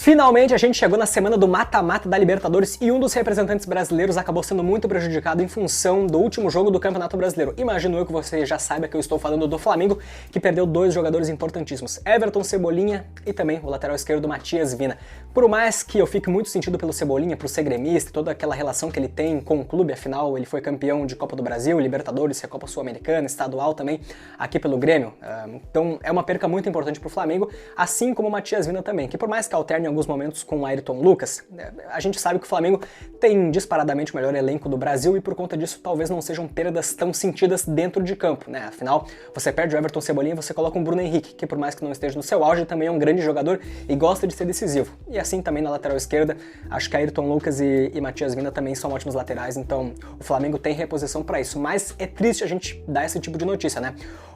Finalmente a gente chegou na semana do mata-mata da Libertadores e um dos representantes brasileiros acabou sendo muito prejudicado em função do último jogo do Campeonato Brasileiro. Imagino eu que você já saiba que eu estou falando do Flamengo, que perdeu dois jogadores importantíssimos, Everton Cebolinha e também o lateral esquerdo Matias Vina. Por mais que eu fique muito sentido pelo Cebolinha, por ser gremista, toda aquela relação que ele tem com o clube, afinal ele foi campeão de Copa do Brasil, Libertadores, Copa Sul-Americana, estadual também, aqui pelo Grêmio. Então é uma perca muito importante pro Flamengo, assim como o Matias Vina também, que por mais que alterne em alguns momentos com o Ayrton Lucas, a gente sabe que o Flamengo tem disparadamente o melhor elenco do Brasil e por conta disso talvez não sejam perdas tão sentidas dentro de campo, né? Afinal, você perde o Everton Cebolinha e você coloca um Bruno Henrique, que por mais que não esteja no seu auge, também é um grande jogador e gosta de ser decisivo. E assim também na lateral esquerda, acho que Ayrton Lucas e Matias Vina também são ótimos laterais, então o Flamengo tem reposição para isso. Mas é triste a gente dar esse tipo de notícia, né?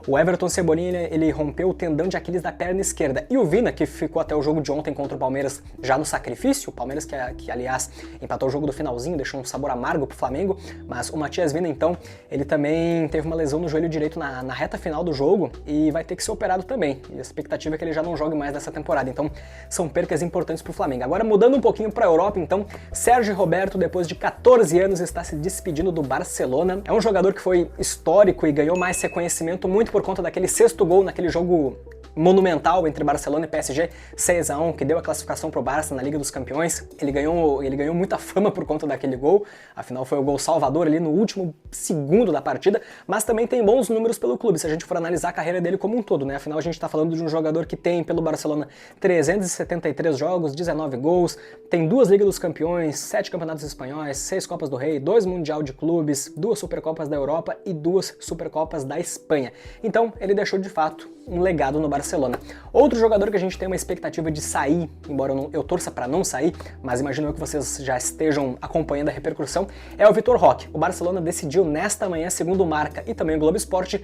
O Everton Cebolinha, ele rompeu o tendão de Aquiles da perna esquerda. E o Vina, que ficou até o jogo de ontem contra o Palmeiras já no sacrifício, o Palmeiras que aliás, empatou o jogo do finalzinho, deixou um sabor amargo pro Flamengo, mas o Matias Vina, então, ele também teve uma lesão no joelho direito na reta final do jogo e vai ter que ser operado também. E a expectativa é que ele já não jogue mais nessa temporada, então são percas importantes pro Flamengo. Agora, mudando um pouquinho pra Europa, então, Sérgio Roberto, depois de 14 anos, está se despedindo do Barcelona. É um jogador que foi histórico e ganhou mais reconhecimento muito por conta daquele sexto gol naquele jogo monumental entre Barcelona e PSG, 6-1, que deu a classificação pro Barça na Liga dos Campeões. Ele ganhou muita fama por conta daquele gol, afinal foi o gol salvador ali no último segundo da partida, mas também tem bons números pelo clube, se a gente for analisar a carreira dele como um todo, né? Afinal a gente tá falando de um jogador que tem pelo Barcelona 373 jogos, 19 gols, tem 2 Ligas dos Campeões, 7 Campeonatos Espanhóis, 6 Copas do Rei, 2 Mundial de Clubes, 2 Supercopas da Europa e 2 Supercopas da Espanha. Então ele deixou de fato um legado no Barcelona. Outro jogador que a gente tem uma expectativa de sair, embora eu torça para não sair, mas imagino que vocês já estejam acompanhando a repercussão, é o Vitor Roque. O Barcelona decidiu nesta manhã, segundo o Marca e também o Globo Esporte,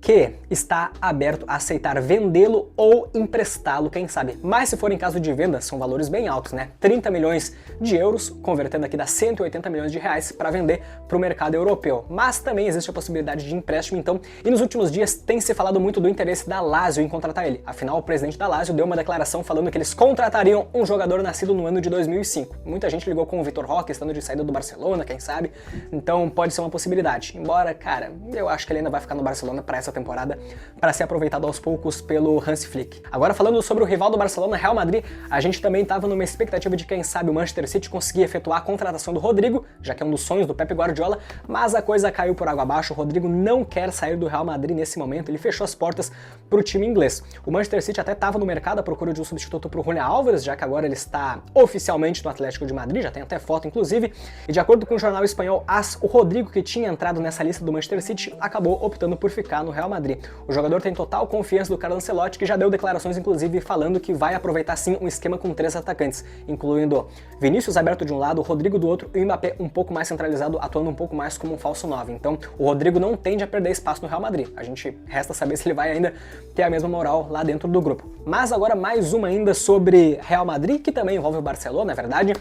que está aberto a aceitar vendê-lo ou emprestá-lo, quem sabe. Mas se for em caso de venda, são valores bem altos, né? 30 milhões de euros, convertendo aqui dá 180 milhões de reais para vender para o mercado europeu. Mas também existe a possibilidade de empréstimo, então, e nos últimos dias tem se falado muito do interesse da Lazio em contratar ele. Afinal, o presidente da Lazio deu uma declaração falando que eles contratariam um jogador nascido no ano de 2005. Muita gente ligou com o Vitor Roque, estando de saída do Barcelona, quem sabe? Então pode ser uma possibilidade. Embora, cara, eu acho que ele ainda vai ficar no Barcelona para essa temporada para ser aproveitado aos poucos pelo Hans Flick. Agora falando sobre o rival do Barcelona, Real Madrid, a gente também estava numa expectativa de quem sabe o Manchester City conseguir efetuar a contratação do Rodrigo, já que é um dos sonhos do Pep Guardiola, mas a coisa caiu por água abaixo. O Rodrigo não quer sair do Real Madrid nesse momento, ele fechou as portas para o time inglês. O Manchester City até estava no mercado à procura de um substituto para o Julián Álvares, já que agora ele está oficialmente no Atlético de Madrid, já tem até foto inclusive, e de acordo com o jornal espanhol AS, o Rodrigo, que tinha entrado nessa lista do Manchester City, acabou optando por ficar no Real Madrid. O jogador tem total confiança do Carlo Ancelotti, que já deu declarações inclusive falando que vai aproveitar sim um esquema com 3 atacantes, incluindo Vinícius aberto de um lado, o Rodrigo do outro e o Mbappé um pouco mais centralizado, atuando um pouco mais como um falso 9. Então o Rodrigo não tende a perder espaço no Real Madrid. A gente resta saber se ele vai ainda ter a mesma moral lá dentro do grupo. Mas agora mais uma ainda sobre Real Madrid, que também envolve o Barcelona, é verdade.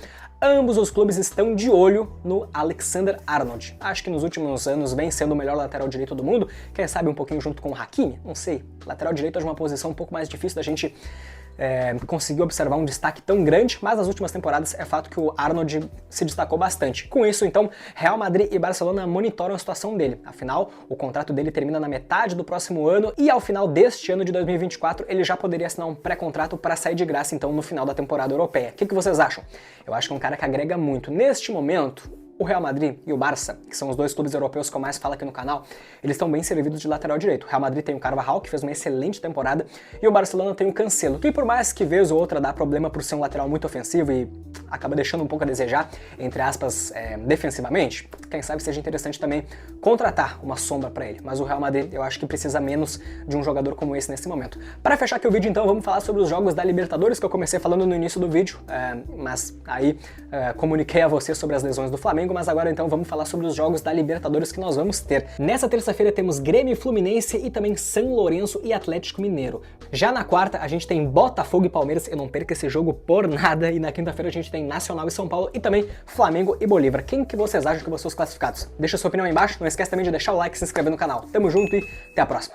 Ambos os clubes estão de olho no Alexander-Arnold. Acho que nos últimos anos vem sendo o melhor lateral direito do mundo, quem sabe um pouquinho junto com o Hakimi, não sei. Lateral direito é uma posição um pouco mais difícil da gente conseguir observar um destaque tão grande, mas nas últimas temporadas é fato que o Arnold se destacou bastante. Com isso, então, Real Madrid e Barcelona monitoram a situação dele. Afinal, o contrato dele termina na metade do próximo ano e ao final deste ano de 2024 ele já poderia assinar um pré-contrato para sair de graça, então, no final da temporada europeia. O que vocês acham? Eu acho que é um cara que agrega muito. Neste momento, o Real Madrid e o Barça, que são os dois clubes europeus que eu mais falo aqui no canal, eles estão bem servidos de lateral direito. O Real Madrid tem o Carvajal, que fez uma excelente temporada, e o Barcelona tem o Cancelo, que por mais que vez ou outra dá problema por ser um lateral muito ofensivo e acaba deixando um pouco a desejar, entre aspas, defensivamente, quem sabe seja interessante também contratar uma sombra para ele. Mas o Real Madrid, eu acho que precisa menos de um jogador como esse nesse momento. Para fechar aqui o vídeo, então, vamos falar sobre os jogos da Libertadores, que eu comecei falando no início do vídeo, mas aí comuniquei a você sobre as lesões do Flamengo, mas agora então vamos falar sobre os jogos da Libertadores que nós vamos ter. Nessa terça-feira temos Grêmio e Fluminense e também São Lourenço e Atlético Mineiro. Já na quarta a gente tem Botafogo e Palmeiras, eu não perco esse jogo por nada, e na quinta-feira a gente tem Nacional e São Paulo e também Flamengo e Bolívar. Quem que vocês acham que vão ser os classificados? Deixa sua opinião aí embaixo, não esquece também de deixar o like e se inscrever no canal. Tamo junto e até a próxima!